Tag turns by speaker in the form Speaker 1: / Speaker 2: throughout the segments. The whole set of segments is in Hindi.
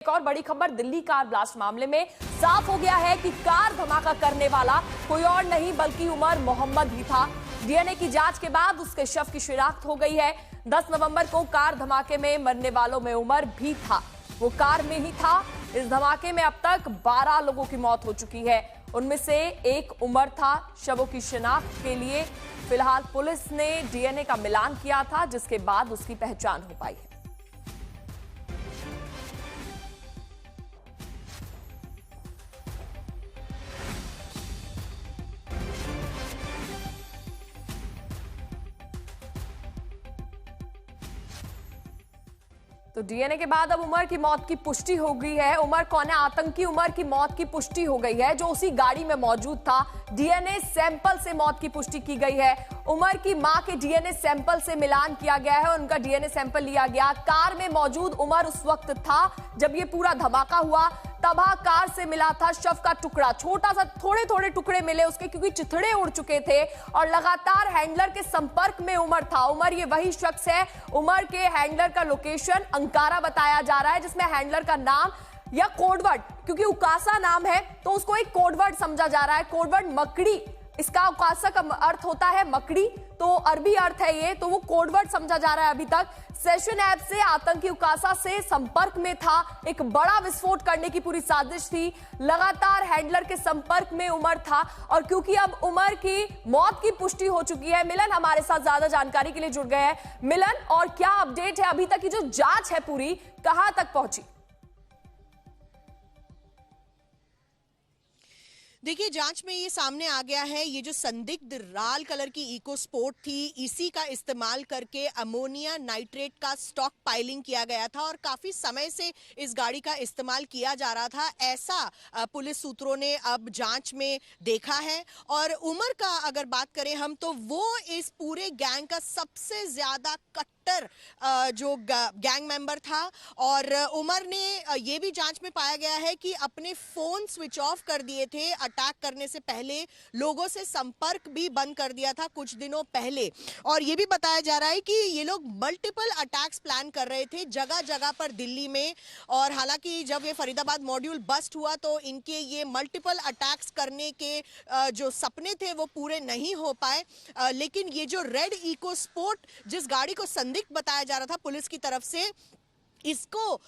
Speaker 1: एक और बड़ी खबर दिल्ली कार ब्लास्ट मामले में साफ हो गया है कि कार धमाका करने वाला कोई और नहीं बल्कि उमर मोहम्मद ही था। डीएनए की जांच के बाद उसके शव की शिनाख्त हो गई है। 10 नवंबर को कार धमाके में मरने वालों में उमर भी था, वो कार में ही था। इस धमाके में अब तक 12 लोगों की मौत हो चुकी है, उनमें से एक उमर था। शवों की शिनाख्त के लिए फिलहाल पुलिस ने डीएनए का मिलान किया था, जिसके बाद उसकी पहचान हो पाई है। तो डीएनए के बाद अब उमर की मौत की पुष्टि हो गई है। उमर कौन है? आतंकी उमर की मौत की पुष्टि हो गई है, जो उसी गाड़ी में मौजूद था। डीएनए सैंपल से मौत की पुष्टि की गई है। उमर की मां के डीएनए सैंपल से मिलान किया गया है, उनका डीएनए सैंपल लिया गया। कार में मौजूद उमर उस वक्त था जब ये पूरा धमाका हुआ। तबाह कार से मिला था शव का टुकड़ा, छोटा सा, थोड़े थोड़े टुकड़े मिले उसके, क्योंकि चिथड़े उड़ चुके थे और लगातार हैंडलर के संपर्क में उमर था। उमर ये वही शख्स है। उमर के हैंडलर का लोकेशन अंकारा बताया जा रहा है, जिसमें हैंडलर का नाम या कोडवर्ड, क्योंकि उकासा नाम है तो उसको एक कोडवर्ड समझा जा रहा है। कोडवर्ड मकड़ी, इसका उकासा का अर्थ होता है मकड़ी, तो अरबी अर्थ है ये, तो वो कोडवर्ड समझा जा रहा है अभी तक। सेशन ऐप से आतंकी उकासा से संपर्क में था। एक बड़ा विस्फोट करने की पूरी साजिश थी। लगातार हैंडलर के संपर्क में उमर था और क्योंकि अब उमर की मौत की पुष्टि हो चुकी है, मिलन हमारे साथ ज्यादा जानकारी के लिए जुड़ गए हैं। मिलन, और क्या अपडेट है? अभी तक की जो जांच है पूरी कहां तक पहुंची?
Speaker 2: देखिए, जांच में ये सामने आ गया है, ये जो संदिग्ध लाल कलर की इको स्पोर्ट थी, इसी का इस्तेमाल करके अमोनिया नाइट्रेट का स्टॉक पाइलिंग किया गया था और काफी समय से इस गाड़ी का इस्तेमाल किया जा रहा था, ऐसा पुलिस सूत्रों ने अब जांच में देखा है। और उमर का अगर बात करें हम, तो वो इस पूरे गैंग का सबसे ज्यादा जो गैंग मेंबर था। और उमर ने ये भी जांच में पाया गया है कि अपने फोन स्विच ऑफ कर दिए थे। अटैक करने से पहले लोगों से संपर्क भी बंद कर दिया था कुछ दिनों पहले। और ये भी बताया जा रहा है कि ये लोग मल्टीपल अटैक्स प्लान कर रहे थे जगह जगह पर दिल्ली में। और हालांकि जब ये फरीदाबाद मॉड्यूल बस्ट हुआ तो इनके ये मल्टीपल अटैक्स करने के जो सपने थे वो पूरे नहीं हो पाए। लेकिन ये जो रेड इको स्पोर्ट जिस गाड़ी को संदिग्ध बताया जा रहा था पुलिस की तरफ से, इसको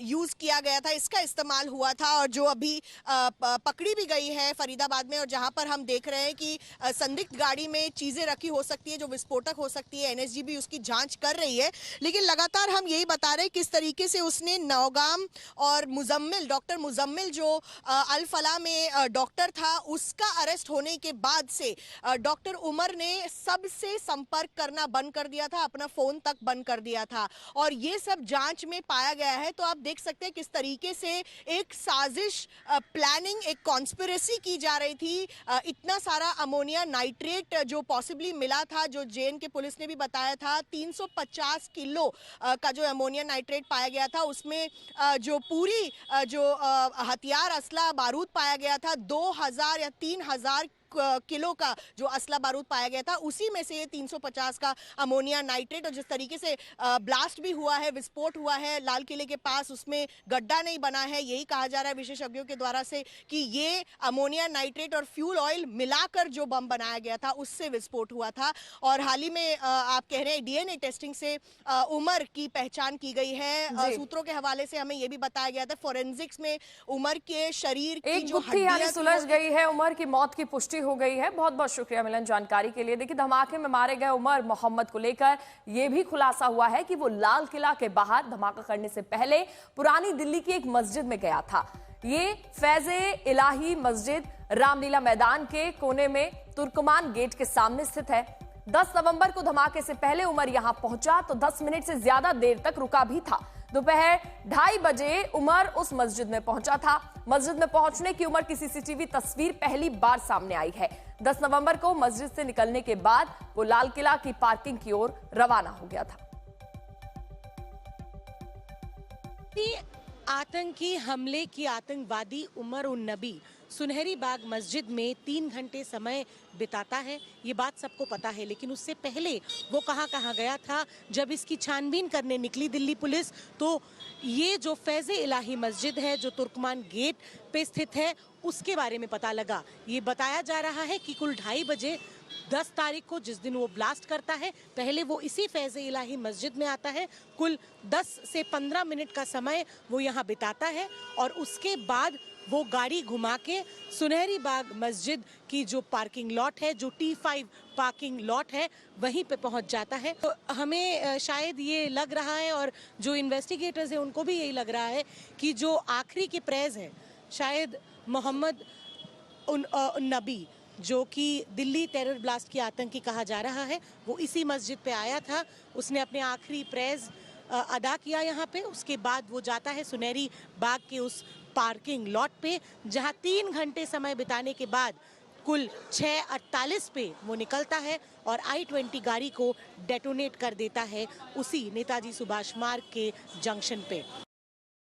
Speaker 2: यूज किया गया था, इसका इस्तेमाल हुआ था। और जो अभी पकड़ी भी गई है फरीदाबाद में, और जहां पर हम देख रहे हैं कि संदिग्ध गाड़ी में चीजें रखी हो सकती है जो विस्फोटक हो सकती है। एनएसजी भी उसकी जांच कर रही है। लेकिन लगातार हम यही बता रहे हैं किस तरीके से उसने नौगाम और मुजम्मिल, डॉक्टर मुजम्मिल जो अल फलाह में डॉक्टर था, उसका अरेस्ट होने के बाद से डॉक्टर उमर ने सबसे संपर्क करना बंद कर दिया था, अपना फोन तक बंद कर दिया था। और ये सब जांच में पाया गया है। तो आप देख सकते हैं किस तरीके से एक साजिश, प्लानिंग, एक कॉन्स्पिरेसी की जा रही थी। इतना सारा अमोनिया नाइट्रेट जो पॉसिबली मिला था, जो जेएन के पुलिस ने भी बताया था, 350 किलो का जो अमोनिया नाइट्रेट पाया गया था, उसमें जो पूरी जो हथियार, असला, बारूद पाया गया था, 2000 या 3000 किलो का जो असला बारूद पाया गया था, उसी में से ये 350 का अमोनिया नाइट्रेट। और जिस तरीके से ब्लास्ट भी हुआ है, विस्फोट हुआ है लाल किले के पास, उसमें गड्ढा नहीं बना है। यही कहा जा रहा है विशेषज्ञों के द्वारा से कि ये अमोनिया नाइट्रेट और फ्यूल ऑयल मिलाकर जो बम बनाया गया था, उससे विस्फोट हुआ था। और हाल ही में आप कह रहे हैं डीएनए टेस्टिंग से उमर की पहचान की गई है। सूत्रों के हवाले से हमें यह भी बताया गया था फोरेंसिक्स में उमर के शरीर की जो हड्डियां
Speaker 1: सुलझ गई है। उमर की मौत की पुष्टि हो गई है। बहुत बहुत शुक्रिया मिलन जानकारी के लिए। देखिए, धमाके में मारे गए उमर मोहम्मद को लेकर यह भी खुलासा हुआ है कि वो लाल किला के बाहर धमाका करने से पहले पुरानी दिल्ली की एक मस्जिद में गया था। ये फैज़े इलाही मस्जिद रामलीला मैदान के कोने में तुर्कमान गेट के सामने स्थित है। 10 नवंबर को धमाके से पहले उमर यहां पहुंचा तो 10 मिनट से ज्यादा देर तक रुका भी था। दोपहर 2:30 बजे उमर उस मस्जिद में पहुंचा था। मस्जिद में पहुंचने की उमर की सीसीटीवी तस्वीर पहली बार सामने आई है। 10 नवंबर को मस्जिद से निकलने के बाद वो लाल किला की पार्किंग की ओर रवाना हो गया था।
Speaker 3: आतंकी हमले की आतंकवादी उमर उन नबी सुनहरी बाग मस्जिद में 3 घंटे समय बिताता है, ये बात सबको पता है। लेकिन उससे पहले वो कहाँ कहाँ गया था? जब इसकी छानबीन करने निकली दिल्ली पुलिस तो ये जो फैज़े इलाही मस्जिद है जो तुर्कमान गेट पे स्थित है उसके बारे में पता लगा। ये बताया जा रहा है कि कुल 2:30 बजे 10 तारीख को, जिस दिन वो ब्लास्ट करता है, पहले वो इसी फैज़े इलाही मस्जिद में आता है। कुल 10 से 15 मिनट का समय वो यहाँ बिताता है और उसके बाद वो गाड़ी घुमा के सुनहरी बाग मस्जिद की जो पार्किंग लॉट है, जो T5 पार्किंग लॉट है, वहीं पे पहुंच जाता है। तो हमें शायद ये लग रहा है और जो इन्वेस्टिगेटर्स हैं उनको भी यही लग रहा है कि जो आखिरी की प्रेज़ है, शायद मोहम्मद नबी, जो कि दिल्ली टेरर ब्लास्ट की आतंकी कहा जा रहा है, वो इसी मस्जिद पे आया था। उसने अपने आखिरी प्रेज़ अदा किया यहाँ पे। उसके बाद वो जाता है सुनहरी बाग के उस पार्किंग लॉट पे, जहाँ 3 घंटे समय बिताने के बाद कुल 6:48 पे वो निकलता है और I-20 गाड़ी को डेटोनेट कर देता है उसी नेताजी सुभाष मार्ग के जंक्शन पे।